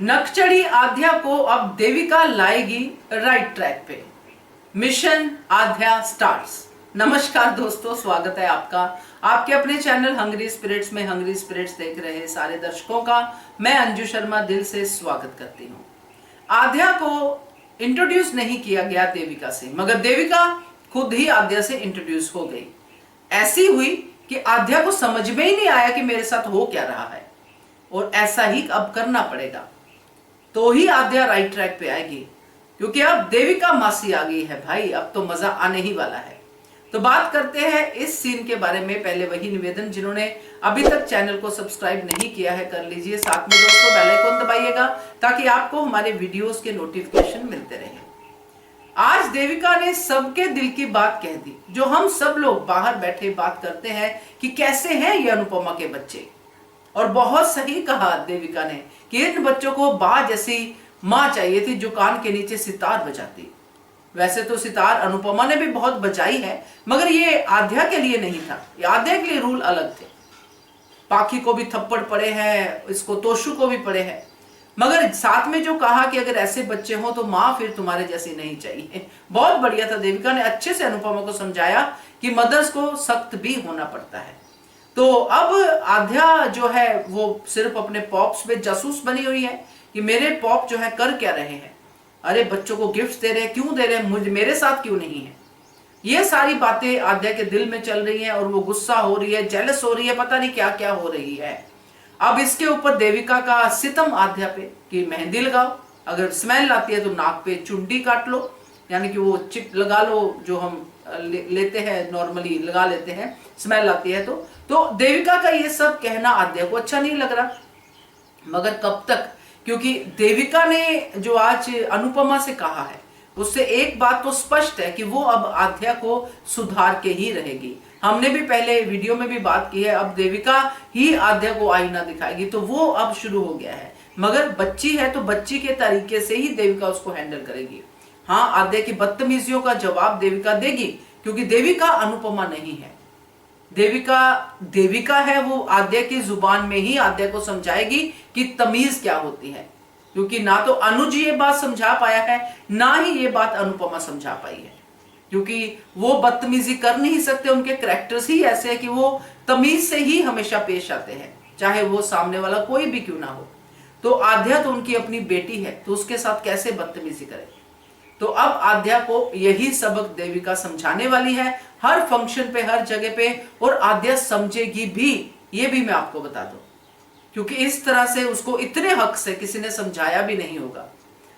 नकचढ़ी आध्या को अब देविका लाएगी राइट ट्रैक पे। मिशन आध्या स्टार्ट्स। नमस्कार दोस्तों, स्वागत है आपका आपके अपने चैनल हंग्री स्पिरिट्स में। हंग्री स्पिरिट्स देख रहे सारे दर्शकों का मैं अंजू शर्मा दिल से स्वागत करती हूँ। आध्या को इंट्रोड्यूस नहीं किया गया देविका से, मगर देविका खुद ही आध्या से इंट्रोड्यूस हो गई। ऐसी हुई कि आध्या को समझ में ही नहीं आया कि मेरे साथ हो क्या रहा है, और ऐसा ही अब करना पड़ेगा तो ही आध्या राइट ट्रैक पे आएगी, क्योंकि अब देविका मासी आ गई है भाई। अब तो मजा आने ही वाला है। तो बात करते हैं इस सीन के बारे में। पहले वही निवेदन, जिन्होंने अभी तक चैनल को सब्सक्राइब नहीं किया है कर लीजिए। साथ में दोस्तों बेल आइकन दबाइएगा ताकि आपको हमारे वीडियोस के नोटिफिकेशन मिलते रहे। आज देविका ने सबके दिल की बात कह दी, जो हम सब लोग बाहर बैठे बात करते हैं कि कैसे हैं ये अनुपमा के बच्चे। और बहुत सही कहा देविका ने कि इन बच्चों को बा जैसी माँ चाहिए थी जो कान के नीचे सितार बजाती। वैसे तो सितार अनुपमा ने भी बहुत बजाई है, मगर ये आध्या के लिए नहीं था। ये आध्या के लिए रूल अलग थे। पाखी को भी थप्पड़ पड़े हैं, इसको तोशु को भी पड़े हैं, मगर साथ में जो कहा कि अगर ऐसे बच्चे हो तो माँ फिर तुम्हारे जैसी नहीं चाहिए। बहुत बढ़िया था। देविका ने अच्छे से अनुपमा को समझाया कि मदर्स को सख्त भी होना पड़ता है। तो अब आध्या जो है वो सिर्फ अपने पॉप्स पे जासूस बनी हुई है कि मेरे पॉप जो है कर क्या रहे हैं। अरे बच्चों को गिफ्ट्स दे रहे हैं, क्यों दे रहे हैं, मुझे मेरे साथ क्यों नहीं है। ये सारी बातें आध्या के दिल में चल रही हैं और वो गुस्सा हो रही है, जेलस हो रही है, पता नहीं क्या क्या हो रही है। अब इसके ऊपर देविका का सितम आध्या पे कि मेहंदी लगाओ, अगर स्मेल आती है तो नाक पे चुंडी काट लो, यानी कि वो चिप लगा लो जो हम लेते हैं, नॉर्मली लगा लेते हैं, स्मेल आती है तो देविका का ये सब कहना आध्या को अच्छा नहीं लग रहा। मगर कब तक, क्योंकि देविका ने जो आज अनुपमा से कहा है उससे एक बात तो स्पष्ट है कि वो अब आध्या को सुधार के ही रहेगी। हमने भी पहले वीडियो में भी बात की है, अब देविका ही आध्या को आईना दिखाएगी, तो वो अब शुरू हो गया है। मगर बच्ची है तो बच्ची के तरीके से ही देविका उसको हैंडल करेगी। हाँ, आध्या की बदतमीजियों का जवाब देविका देगी, क्योंकि देविका अनुपमा नहीं है। देविका है, वो आध्या की जुबान में ही आध्या को समझाएगी कि तमीज क्या होती है। क्योंकि ना तो अनुज ये बात समझा पाया है, ना ही ये बात अनुपमा समझा पाई है, क्योंकि वो बदतमीजी कर नहीं सकते। उनके कैरेक्टर्स ही ऐसे हैं कि वो तमीज से ही हमेशा पेश आते हैं, चाहे वो सामने वाला कोई भी क्यों ना हो। तो आध्या तो उनकी अपनी बेटी है, तो उसके साथ कैसे बदतमीजी करे। तो अब आध्या को यही सबक देविका समझाने वाली है, हर फंक्शन पे, हर जगह पे। और आध्या समझेगी भी, ये भी मैं आपको बता दूं, क्योंकि इस तरह से उसको इतने हक से किसी ने समझाया भी नहीं होगा।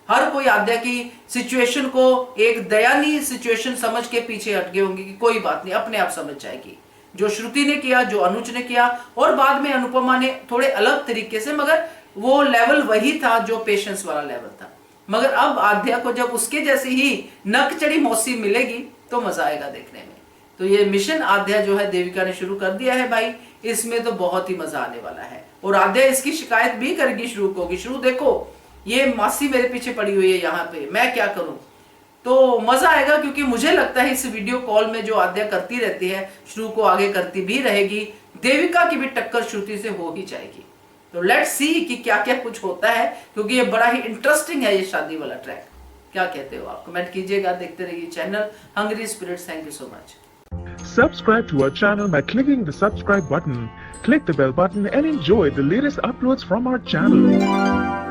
हर कोई आध्या की सिचुएशन को एक दयनीय सिचुएशन समझ के पीछे हट गए होंगे कि कोई बात नहीं, अपने आप समझ जाएगी। जो श्रुति ने किया, जो अनुज ने किया, और बाद में अनुपमा ने थोड़े अलग तरीके से, मगर वो लेवल वही था जो पेशेंस वाला लेवल था। मगर अब आध्या को जब उसके जैसी ही नकचढ़ी मौसी मिलेगी तो मजा आएगा देखने में। तो ये मिशन आध्या जो है देविका ने शुरू कर दिया है भाई, इसमें तो बहुत ही मजा आने वाला है। और आध्या इसकी शिकायत भी करेगी शुरू को कि शुरू देखो ये मासी मेरे पीछे पड़ी हुई है यहाँ पे, मैं क्या करूं। तो मजा आएगा, क्योंकि मुझे लगता है इस वीडियो कॉल में जो आध्या करती रहती है, शुरू को आगे करती भी रहेगी। देविका की भी टक्कर श्रुति से हो ही जाएगी। तो लेट्स सी कि क्या क्या कुछ होता है, क्योंकि ये बड़ा ही इंटरेस्टिंग है ये शादी वाला ट्रैक। क्या कहते हो आप, कमेंट कीजिएगा। देखते रहिए channel hungry spirits. Thank you so much. Subscribe to our channel by clicking the subscribe button. Click the bell button and enjoy the latest uploads from our channel.